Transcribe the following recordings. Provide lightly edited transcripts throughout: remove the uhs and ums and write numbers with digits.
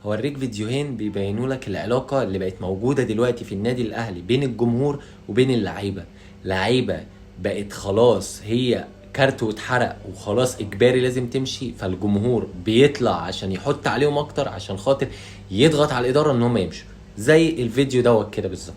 هوريك فيديوهين بيبينوا لك العلاقة اللي بقت موجودة دلوقتي في النادي الاهلي بين الجمهور وبين اللعيبة. لعيبة بقت خلاص هي كارت واتحرق وخلاص اجباري لازم تمشي، فالجمهور بيطلع عشان يحط عليهم اكتر عشان خاطر يضغط على الادارة ان هم يمشوا، زي الفيديو دوت كده بالظبط.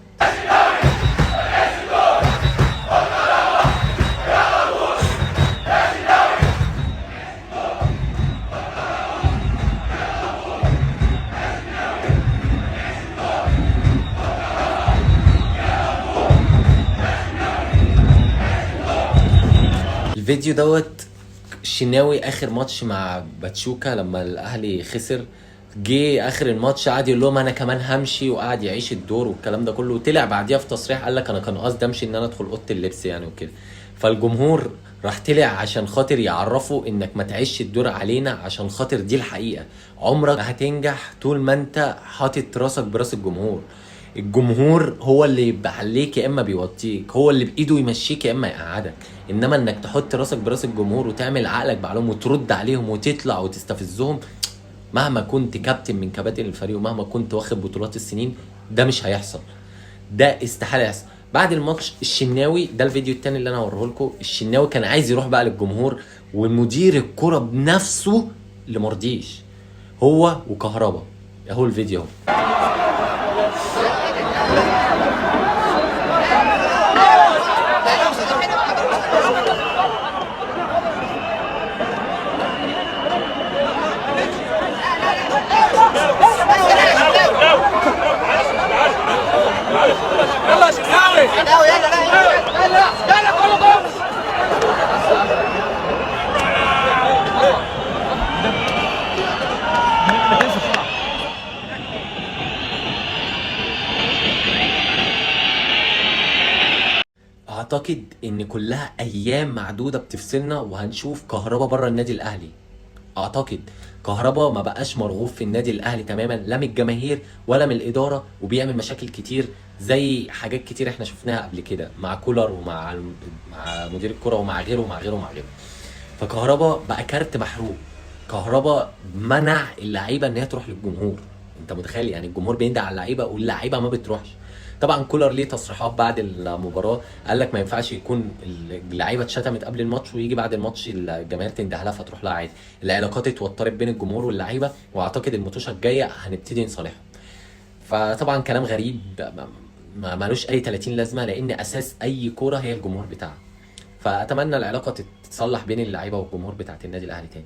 الفيديو دوت الشناوي اخر ماتش مع باتشوكا لما الاهلي خسر، جه اخر الماتش قعد يقول لهم انا كمان همشي، وقعد يعيش الدور والكلام ده كله، وطلع بعديها في تصريح قال لك انا كان قصدي امشي ان انا ادخل اوضه اللبس يعني وكده. فالجمهور راح طلع عشان خاطر يعرفوا انك ما تعيش الدور علينا، عشان خاطر دي الحقيقه. عمرك ما هتنجح طول ما انت حاطط راسك براس الجمهور. الجمهور هو اللي بيعليك يا اما بيوطيك، هو اللي بايده يمشيك يا اما يقعدك. انما انك تحط راسك براس الجمهور وتعمل عقلك بعلوم وترد عليهم وتطلع وتستفزهم، مهما كنت كابتن من كباتن الفريق ومهما كنت واخد بطولات السنين، ده مش هيحصل، ده استحاله يحصل. بعد الماتش الشناوي ده الفيديو التاني اللي انا هوريه لكم، الشناوي كان عايز يروح بقى للجمهور والمدير الكرة بنفسه اللي مرضيش، هو وكهربا. اهو الفيديو اهو. يلا يا شناوي يلا كله جول. اعتقد ان كلها ايام معدوده بتفصلنا وهنشوف كهربا بره النادي الاهلي. اعتقد كهربا ما بقاش مرغوب في النادي الاهلي تماما، لا من الجماهير ولا من الاداره، وبيعمل مشاكل كتير زي حاجات كتير احنا شفناها قبل كده مع كولر مع مدير الكره ومع غيره ومع غيره ومع غيره. فكهربا بقى كارت محروق. كهربا منع اللعيبه ان هي تروح للجمهور. انت متخيل يعني الجمهور بيندع على اللعيبه واللعيبه ما بتروحش. طبعا كولر ليه تصريحات بعد المباراه، قال لك ما ينفعش يكون اللعيبه اتشتمت قبل الماتش ويجي بعد الماتش الجماهير تنده لها فتروح لها عادي. العلاقات اتوترت بين الجمهور واللعيبه، واعتقد الماتشات الجايه هنبتدي نصالحهم. فطبعا كلام غريب مالوش اي 30 لازمه، لان اساس اي كوره هي الجمهور بتاعها. فاتمنى العلاقه تتصلح بين اللعيبه والجمهور بتاعت النادي الاهلي تاني.